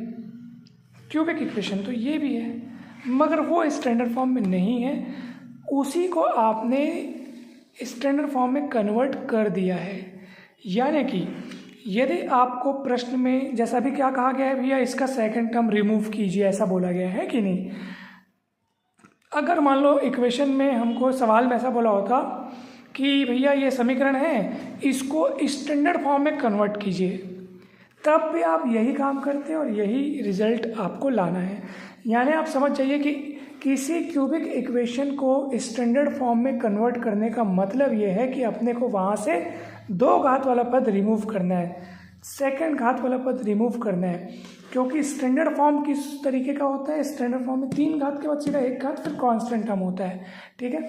क्यूबिक इक्वेशन तो ये भी है, मगर वो स्टैंडर्ड फॉर्म में नहीं है, उसी को आपने स्टैंडर्ड फॉर्म में कन्वर्ट कर दिया है। यानी कि यदि आपको प्रश्न में जैसा भी क्या कहा गया है, भैया इसका सेकंड टर्म रिमूव कीजिए, ऐसा बोला गया है कि नहीं। अगर मान लो इक्वेशन में हमको सवाल में ऐसा बोला होता कि भैया ये समीकरण है, इसको स्टैंडर्ड फॉर्म में कन्वर्ट कीजिए, तब भी आप यही काम करते हैं और यही रिजल्ट आपको लाना है। यानी आप समझ जाइए कि किसी क्यूबिक इक्वेशन को स्टैंडर्ड फॉर्म में कन्वर्ट करने का मतलब ये है कि अपने को वहाँ से 2 घात वाला पद रिमूव करना है, सेकंड घात वाला पद रिमूव करना है, क्योंकि स्टैंडर्ड फॉर्म किस तरीके का होता है, स्टैंडर्ड फॉर्म में 3 घात के बाद सीधा 1 घात फिर कांस्टेंट टर्म होता है। ठीक है,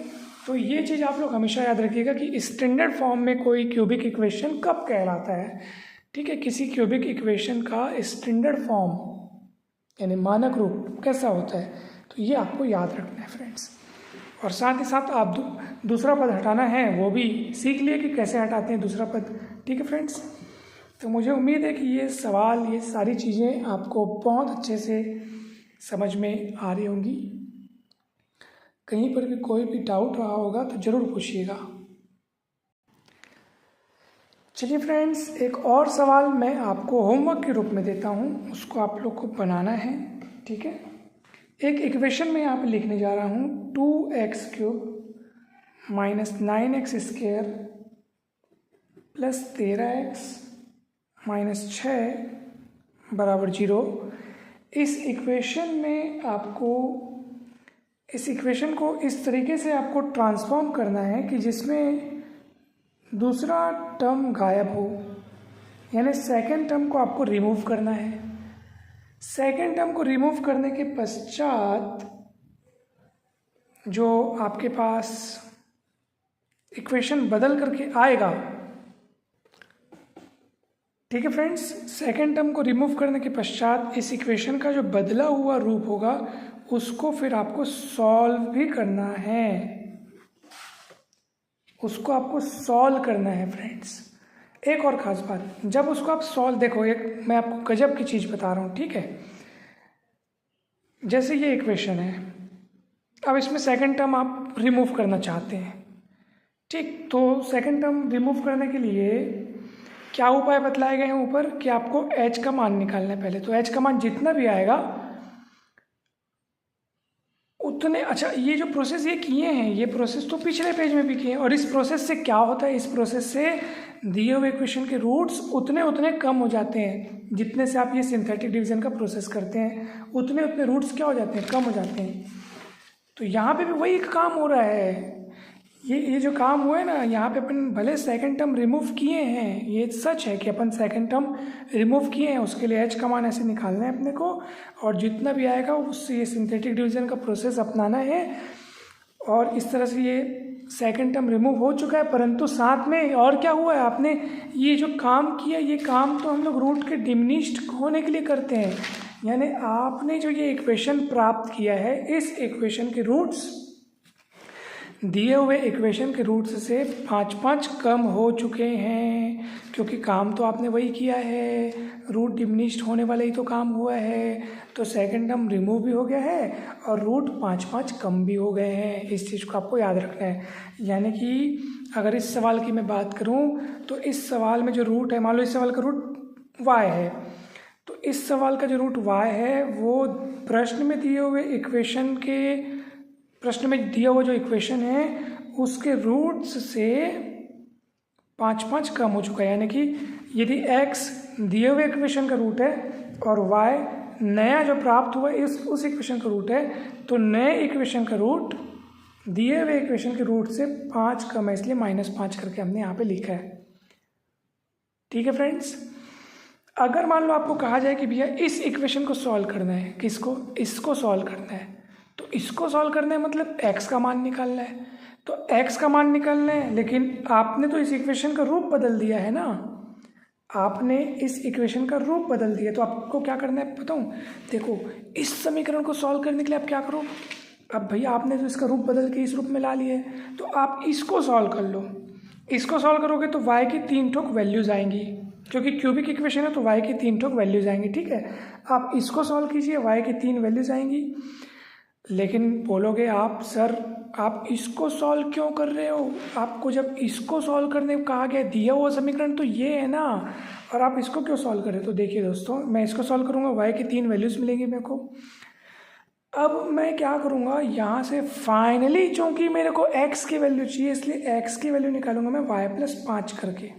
तो ये चीज़ आप लोग हमेशा याद रखिएगा कि स्टैंडर्ड फॉर्म में कोई क्यूबिक इक्वेशन कब कहलाता है। ठीक है, किसी क्यूबिक इक्वेशन का स्टैंडर्ड फॉर्म यानी मानक रूप कैसा होता है, तो ये आपको याद रखना है फ्रेंड्स। और साथ ही साथ आप दूसरा पद हटाना है वो भी सीख लिए कि कैसे हटाते हैं दूसरा पद। ठीक है फ्रेंड्स, तो मुझे उम्मीद है कि ये सवाल, ये सारी चीज़ें आपको बहुत अच्छे से समझ में आ रही होंगी। कहीं पर भी कोई भी डाउट रहा होगा तो ज़रूर पूछिएगा। चलिए फ्रेंड्स, एक और सवाल मैं आपको होमवर्क के रूप में देता हूँ, उसको आप लोग को बनाना है। ठीक है, एक इक्वेशन में यहाँ पे लिखने जा रहा हूँ 2x³ - 9x² + 13x - 6 = 0। इस इक्वेशन को इस तरीके से आपको ट्रांसफॉर्म करना है कि जिसमें दूसरा टर्म गायब हो, यानी सेकंड टर्म को आपको रिमूव करना है। सेकंड टर्म को रिमूव करने के पश्चात जो आपके पास इक्वेशन बदल करके आएगा, ठीक है फ्रेंड्स, सेकंड टर्म को रिमूव करने के पश्चात इस इक्वेशन का जो बदला हुआ रूप होगा उसको फिर आपको सॉल्व भी करना है, उसको आपको सॉल्व करना है फ्रेंड्स। एक और ख़ास बात, जब उसको आप सॉल्व, देखो एक मैं आपको गजब की चीज़ बता रहा हूँ। ठीक है, जैसे ये इक्वेशन है, अब इसमें सेकंड टर्म आप रिमूव करना चाहते हैं। ठीक, तो सेकंड टर्म रिमूव करने के लिए क्या उपाय बतलाए गए हैं ऊपर कि आपको h का मान निकालना है पहले। तो h का मान जितना भी आएगा उतने, अच्छा ये जो प्रोसेस ये किए हैं, ये प्रोसेस तो पिछले पेज में भी किए हैं। और इस प्रोसेस से क्या होता है, इस प्रोसेस से दिए हुए इक्वेशन के रूट्स उतने कम हो जाते हैं। जितने से आप ये सिंथेटिक डिवीजन का प्रोसेस करते हैं उतने रूट्स क्या हो जाते हैं, कम हो जाते हैं। तो यहाँ पे भी वही काम हो रहा है। ये जो काम हुआ है ना, यहाँ पे अपन भले सेकंड टर्म रिमूव किए हैं, ये सच है कि अपन सेकंड टर्म रिमूव किए हैं, उसके लिए h का मान ऐसे निकालना है अपने को, और जितना भी आएगा उससे ये सिंथेटिक डिवीजन का प्रोसेस अपनाना है। और इस तरह से ये सेकंड टर्म रिमूव हो चुका है, परंतु साथ में और क्या हुआ है, आपने ये जो काम किया, ये काम तो हम लोग रूट के डिमिनिश्ड होने के लिए करते हैं। यानी आपने जो ये इक्वेशन प्राप्त किया है, इस इक्वेशन के रूट्स दिए हुए इक्वेशन के रूट्स से 5 कम हो चुके हैं, क्योंकि काम तो आपने वही किया है, रूट डिमिनिश्ड होने वाला ही तो काम हुआ है। तो सेकंड टर्म रिमूव भी हो गया है और रूट 5 कम भी हो गए हैं। इस चीज़ को आपको याद रखना है। यानी कि अगर इस सवाल की मैं बात करूं तो इस सवाल में जो रूट है, मान लो इस सवाल का रूट y है, तो इस सवाल का जो रूट y है वो प्रश्न में दिए हुआ जो इक्वेशन है उसके रूट्स से 5 कम हो चुका है। यानी कि यदि x दिए हुए इक्वेशन का रूट है और y नया जो प्राप्त हुआ उस इक्वेशन का रूट है, तो नए इक्वेशन का रूट दिए हुए इक्वेशन के रूट से 5 कम है, इसलिए -5 करके हमने यहाँ पे लिखा है। ठीक है फ्रेंड्स, अगर मान लो आपको कहा जाए कि भैया इस इक्वेशन को सॉल्व करना है, किसको, इसको सॉल्व करना है, तो इसको सॉल्व करना है मतलब x का मान निकालना है। तो x का मान निकालना है, लेकिन आपने तो इस इक्वेशन का रूप बदल दिया है ना, आपने इस इक्वेशन का रूप बदल दिया। तो आपको क्या करना है बताऊं, देखो इस समीकरण को सॉल्व करने के लिए आप क्या करो, अब भैया आपने तो इसका रूप बदल के इस रूप में ला लिया है, तो आप इसको सॉल्व कर लो। इसको सॉल्व करोगे तो y की 3 ठोक वैल्यूज आएंगी, क्योंकि क्यूबिक इक्वेशन है तो y की 3 ठोक वैल्यूज आएंगी। ठीक है, आप इसको सॉल्व कीजिए, y की 3 वैल्यूज आएंगी। लेकिन बोलोगे आप सर आप इसको सॉल्व क्यों कर रहे हो, आपको जब इसको सॉल्व करने को कहा गया, दिया हुआ समीकरण तो ये है ना, और आप इसको क्यों सॉल्व कर रहे हो। तो देखिए दोस्तों, मैं इसको सॉल्व करूँगा, y की 3 वैल्यूज़ मिलेंगी मेरे को। अब मैं क्या करूँगा, यहाँ से फाइनली चूँकि मेरे को x की वैल्यू चाहिए, इसलिए x की वैल्यू निकालूंगा मैं y+5 करके।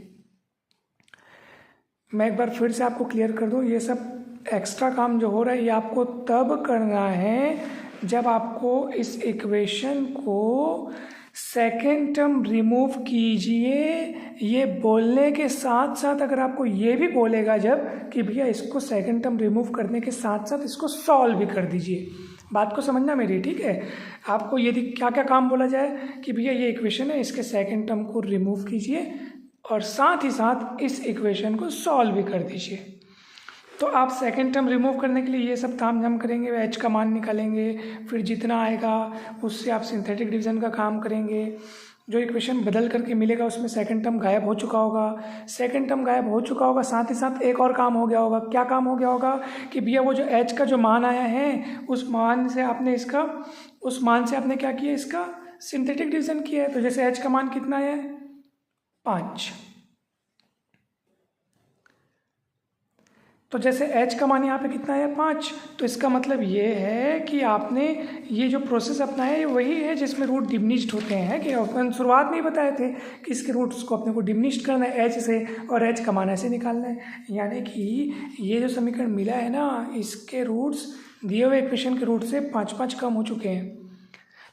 मैं एक बार फिर से आपको क्लियर कर दूँ, ये सब एक्स्ट्रा काम जो हो रहा है ये आपको तब करना है जब आपको इस इक्वेशन को सेकेंड टर्म रिमूव कीजिए, ये बोलने के साथ साथ अगर आपको ये भी बोलेगा जब कि भैया इसको सेकेंड टर्म रिमूव करने के साथ साथ इसको सॉल्व भी कर दीजिए, बात को समझना मेरी, ठीक है। आपको यदि क्या क्या काम बोला जाए कि भैया ये इक्वेशन है, इसके सेकेंड टर्म को रिमूव कीजिए और साथ ही साथ इस इक्वेशन को सॉल्व भी कर दीजिए, तो आप सेकेंड टर्म रिमूव करने के लिए ये सब काम हम करेंगे। एच का मान निकालेंगे, फिर जितना आएगा उससे आप सिंथेटिक डिवीज़न का काम करेंगे। जो इक्वेशन बदल करके मिलेगा उसमें सेकंड टर्म गायब हो चुका होगा, सेकंड टर्म गायब हो चुका होगा, साथ ही साथ एक और काम हो गया होगा। क्या काम हो गया होगा कि भैया वो जो एच का जो मान आया है उस मान से आपने क्या किया, इसका सिंथेटिक डिवीज़न किया है। तो जैसे एच का मान कितना है 5, तो जैसे h का मान यहाँ पे कितना है 5, तो इसका मतलब ये है कि आपने ये जो प्रोसेस अपनाया है वही है जिसमें रूट डिमिनिश्ड होते हैं, कि अपन शुरुआत में ही बताए थे कि इसके रूट्स को अपने को डिमिनिश्ड करना है h से और h का मान ऐसे निकालना है। यानी कि ये जो समीकरण मिला है ना, इसके रूट्स दिए हुए इक्वेशन के रूट से 5-5 कम हो चुके हैं।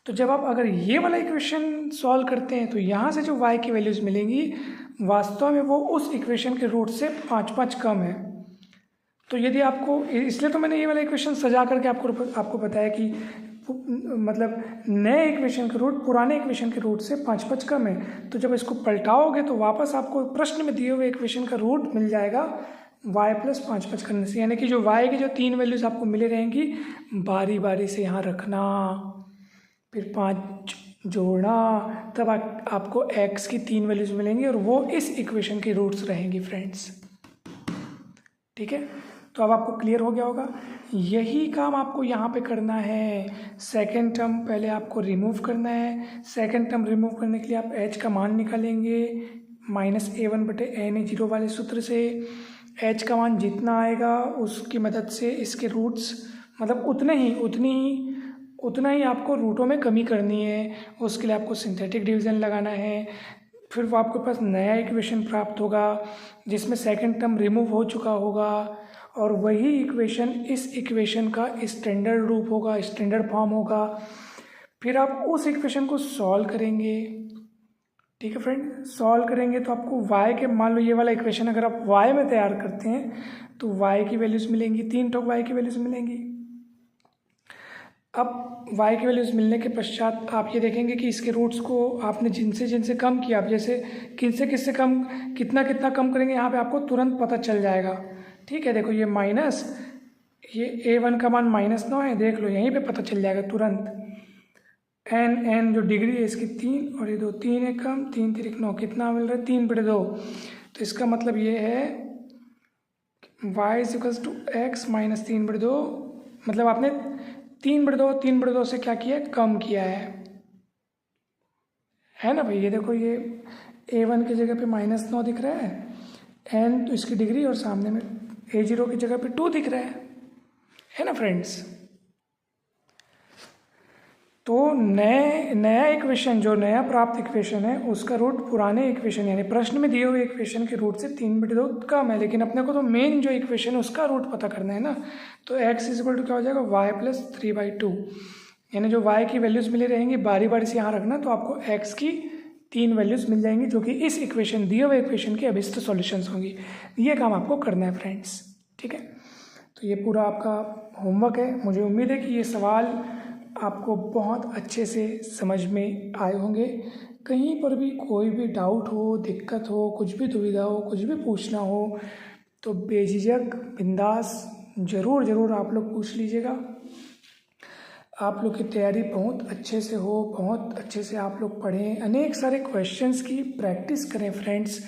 तो जब आप अगर ये वाला इक्वेशन सॉल्व करते हैं तो यहाँ से जो y की वैल्यूज़ मिलेंगी वास्तव में वो उस इक्वेशन के रूट से 5-5 कम है। तो यदि आपको, इसलिए तो मैंने ये वाला इक्वेशन सजा करके आपको बताया कि मतलब नए इक्वेशन के रूट पुराने इक्वेशन के रूट से 5-5 कम है। तो जब इसको पलटाओगे तो वापस आपको प्रश्न में दिए हुए इक्वेशन का रूट मिल जाएगा y + 5-5 करने से। यानी कि जो y की जो 3 वैल्यूज़ आपको मिले रहेंगी बारी बारी से यहाँ रखना, फिर 5 जोड़ना, तब आपको x की 3 वैल्यूज़ मिलेंगी और वो इस इक्वेशन की रूट्स रहेंगी फ्रेंड्स, ठीक है। तो अब आपको क्लियर हो गया होगा। यही काम आपको यहाँ पे करना है। सेकंड टर्म पहले आपको रिमूव करना है। सेकंड टर्म रिमूव करने के लिए आप h का मान निकालेंगे -a1/n0 वाले सूत्र से। h का मान जितना आएगा उसकी मदद से इसके रूट्स मतलब उतना ही आपको रूटों में कमी करनी है। उसके लिए आपको सिंथेटिक डिवीज़न लगाना है। फिर वो आपके पास नया इक्वेशन प्राप्त होगा जिसमें सेकंड टर्म रिमूव हो चुका होगा और वही इक्वेशन इस इक्वेशन का स्टैंडर्ड रूप होगा, स्टैंडर्ड फॉर्म होगा। फिर आप उस इक्वेशन को सॉल्व करेंगे, ठीक है फ्रेंड। सॉल्व करेंगे तो आपको y के, मान लो ये वाला इक्वेशन अगर आप y में तैयार करते हैं तो y की वैल्यूज़ मिलेंगी, 3 ठोक y की वैल्यूज़ मिलेंगी। अब y की वैल्यूज़ मिलने के पश्चात आप ये देखेंगे कि इसके रूट्स को आपने जिनसे कम किया, आप जैसे किससे कम कितना कम करेंगे यहाँ पे आपको तुरंत पता चल जाएगा, ठीक है। देखो ये माइनस, ये a1 का मान -9 है, देख लो यहीं पे पता चल जाएगा तुरंत। n जो डिग्री है इसकी 3 और ये 2, 3 है कम, 3 3 9, कितना मिल रहा है 3/2। तो इसका मतलब ये है y = x - 3/2, मतलब आपने 3/2 से क्या किया, कम किया है ना भाई। ये देखो ये a1 की जगह पे -9 दिख रहा है, n तो इसकी डिग्री और सामने में a0 की जगह पे 2 दिख रहा है ना फ्रेंड्स। तो नया इक्वेशन, जो नया प्राप्त इक्वेशन है उसका रूट पुराने इक्वेशन यानी प्रश्न में दिए हुए इक्वेशन के रूट से 3/2 कम है, लेकिन अपने को तो मेन जो इक्वेशन है उसका रूट पता करना है ना। तो x = क्या हो जाएगा y + 3/2, यानी जो y की वैल्यूज़ मिली रहेंगी बारी बारी से यहाँ रखना, तो आपको x की 3 वैल्यूज़ मिल जाएंगी जो कि इस इक्वेशन दिए हुए इक्वेशन की अभिष्ट सॉल्यूशंस होंगी। ये काम आपको करना है फ्रेंड्स, ठीक है। तो ये पूरा आपका होमवर्क है। मुझे उम्मीद है कि ये सवाल आपको बहुत अच्छे से समझ में आए होंगे। कहीं पर भी कोई भी डाउट हो, दिक्कत हो, कुछ भी दुविधा हो, कुछ भी पूछना हो तो बेझिझक बिंदास ज़रूर आप लोग पूछ लीजिएगा। आप लोग की तैयारी बहुत अच्छे से हो, बहुत अच्छे से आप लोग पढ़ें, अनेक सारे क्वेश्चंस की प्रैक्टिस करें फ्रेंड्स।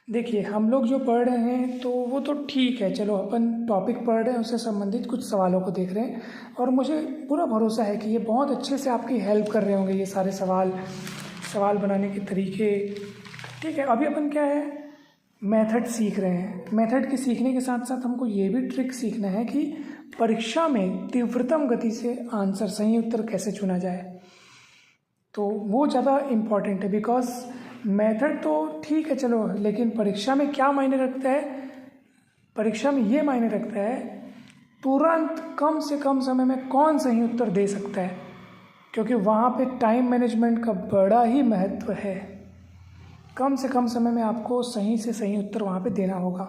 देखिए हम लोग जो पढ़ रहे हैं तो वो तो ठीक है, चलो अपन टॉपिक पढ़ रहे हैं उससे संबंधित कुछ सवालों को देख रहे हैं और मुझे पूरा भरोसा है कि ये बहुत अच्छे से आपकी हेल्प कर रहे होंगे ये सारे सवाल बनाने के तरीके, ठीक है। अभी अपन क्या है, मेथड सीख रहे हैं। मेथड के सीखने के साथ साथ हमको ये भी ट्रिक सीखना है कि परीक्षा में तीव्रतम गति से आंसर, सही उत्तर कैसे चुना जाए, तो वो ज़्यादा इम्पॉर्टेंट है। बिकॉज मेथड तो ठीक है चलो, लेकिन परीक्षा में क्या मायने रखता है, परीक्षा में ये मायने रखता है तुरंत कम से कम समय में कौन सही उत्तर दे सकता है, क्योंकि वहाँ पे टाइम मैनेजमेंट का बड़ा ही महत्व है। कम से कम समय में आपको सही से सही उत्तर वहाँ पे देना होगा।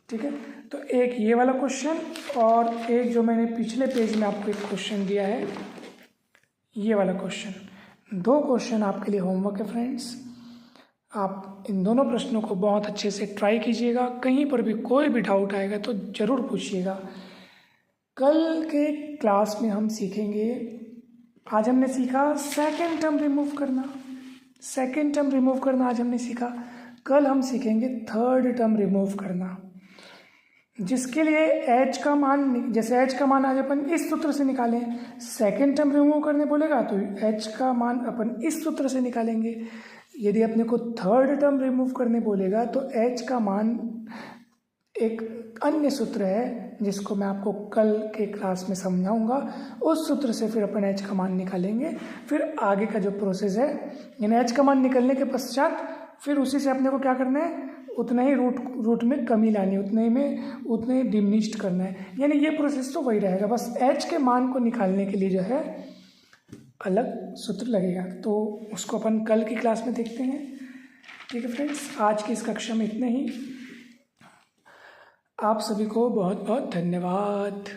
ठीक है, तो एक ये वाला क्वेश्चन और एक जो मैंने पिछले पेज में आपको एक क्वेश्चन दिया है, ये वाला क्वेश्चन, 2 क्वेश्चन आपके लिए होमवर्क है फ्रेंड्स। आप इन दोनों प्रश्नों को बहुत अच्छे से ट्राई कीजिएगा। कहीं पर भी कोई भी डाउट आएगा तो ज़रूर पूछिएगा। कल के क्लास में हम सीखेंगे, आज हमने सीखा सेकेंड टर्म रिमूव करना। सेकेंड टर्म रिमूव करना आज हमने सीखा। कल हम सीखेंगे थर्ड टर्म रिमूव करना, जिसके लिए एच का मान, जैसे एच का मान आज अपन इस सूत्र से निकालें, सेकेंड टर्म रिमूव करने बोलेगा तो एच का मान अपन इस सूत्र से निकालेंगे। यदि अपने को थर्ड टर्म रिमूव करने बोलेगा तो एच का मान एक अन्य सूत्र है जिसको मैं आपको कल के क्लास में समझाऊंगा। उस सूत्र से फिर अपन एच का मान निकालेंगे। फिर आगे का जो प्रोसेस है, यानी एच का मान निकलने के पश्चात फिर उसी से अपने को क्या करना है, उतना ही रूट में कमी लानी है, उतने ही डिमिनिश्ड करना है। यानी ये प्रोसेस तो वही रहेगा, बस एच के मान को निकालने के लिए जो है अलग सूत्र लगेगा। तो उसको अपन कल की क्लास में देखते हैं। ठीक है फ्रेंड्स, आज की इस कक्षा में इतने ही। आप सभी को बहुत बहुत धन्यवाद।